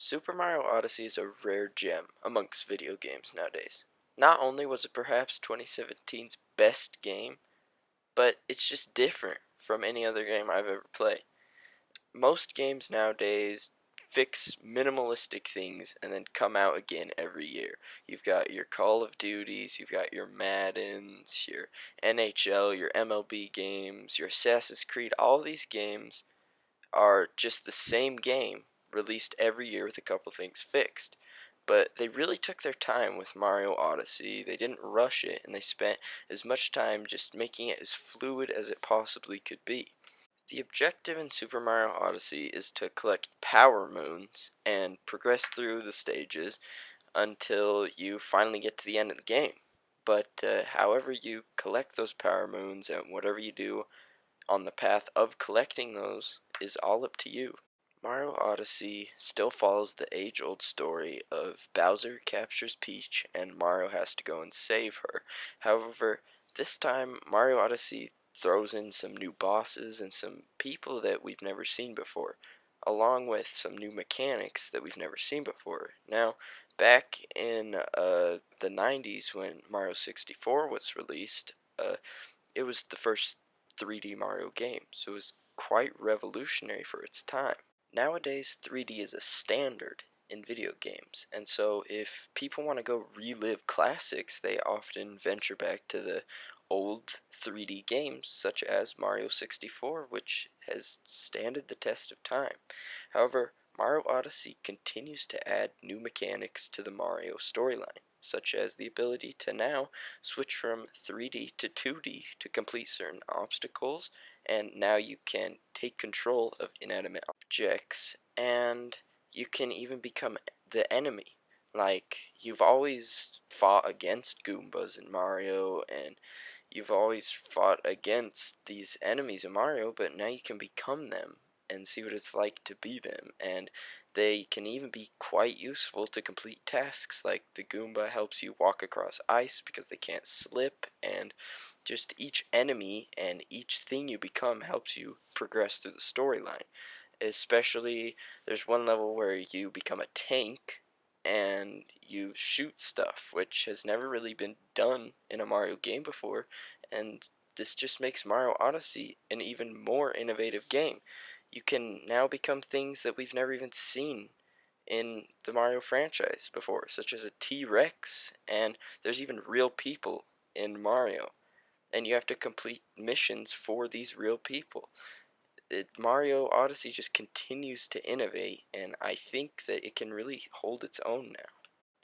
Super Mario Odyssey is a rare gem amongst video games nowadays. Not only was it perhaps 2017's best game, but it's just different from any other game I've ever played. Most games nowadays fix minimalistic things and then come out again every year. You've got your Call of Duties, you've got your Maddens, your NHL, your MLB games, your Assassin's Creed. All these games are just the same game released every year with a couple things fixed. But they really took their time with Mario Odyssey. They didn't rush it, and they spent as much time just making it as fluid as it possibly could be. The objective in Super Mario Odyssey is to collect power moons and progress through the stages until you finally get to the end of the game. But however you collect those power moons and whatever you do on the path of collecting those is all up to you. Mario Odyssey still follows the age-old story of Bowser captures Peach and Mario has to go and save her. However, this time Mario Odyssey throws in some new bosses and some people that we've never seen before, along with some new mechanics that we've never seen before. Now, back in the 90s when Mario 64 was released, it was the first 3D Mario game, so it was quite revolutionary for its time. Nowadays, 3D is a standard in video games, and so if people want to go relive classics, they often venture back to the old 3D games, such as Mario 64, which has standed the test of time. However, Mario Odyssey continues to add new mechanics to the Mario storyline, such as the ability to now switch from 3D to 2D to complete certain obstacles, and now you can take control of inanimate objects, and you can even become the enemy. Like, you've always fought against Goombas in Mario, and you've always fought against these enemies in Mario, but now you can become them and see what it's like to be them, and they can even be quite useful to complete tasks, like the Goomba helps you walk across ice because they can't slip, and just each enemy and each thing you become helps you progress through the storyline. Especially, there's one level where you become a tank and you shoot stuff, which has never really been done in a Mario game before, and this just makes Mario Odyssey an even more innovative game. You can now become things that we've never even seen in the Mario franchise before, such as a T-Rex, and there's even real people in Mario, and you have to complete missions for these real people. Mario Odyssey just continues to innovate, and I think that it can really hold its own now.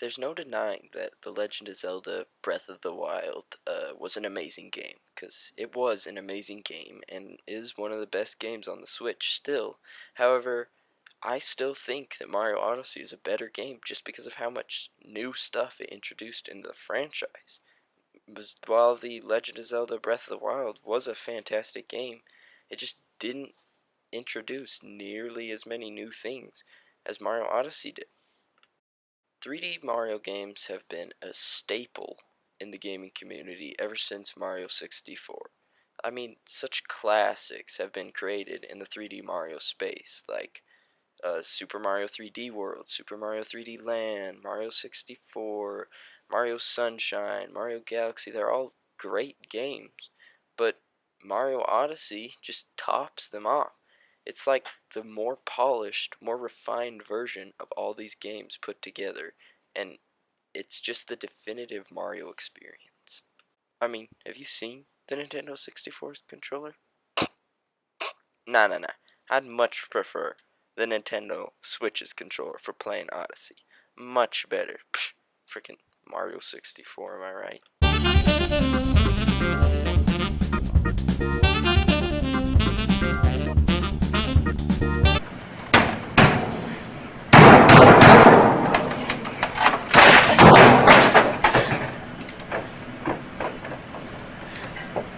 There's no denying that The Legend of Zelda Breath of the Wild was an amazing game, because it was an amazing game and is one of the best games on the Switch still. However, I still think that Mario Odyssey is a better game just because of how much new stuff it introduced into the franchise. While The Legend of Zelda Breath of the Wild was a fantastic game, it just didn't introduce nearly as many new things as Mario Odyssey did. 3D Mario games have been a staple in the gaming community ever since Mario 64. I mean, such classics have been created in the 3D Mario space, like Super Mario 3D World, Super Mario 3D Land, Mario 64, Mario Sunshine, Mario Galaxy. They're all great games, but Mario Odyssey just tops them off. It's like the more polished, more refined version of all these games put together, and it's just the definitive Mario experience. I mean, have you seen the Nintendo 64's controller? Nah. I'd much prefer the Nintendo Switch's controller for playing Odyssey. Much better. Freaking Mario 64, am I right?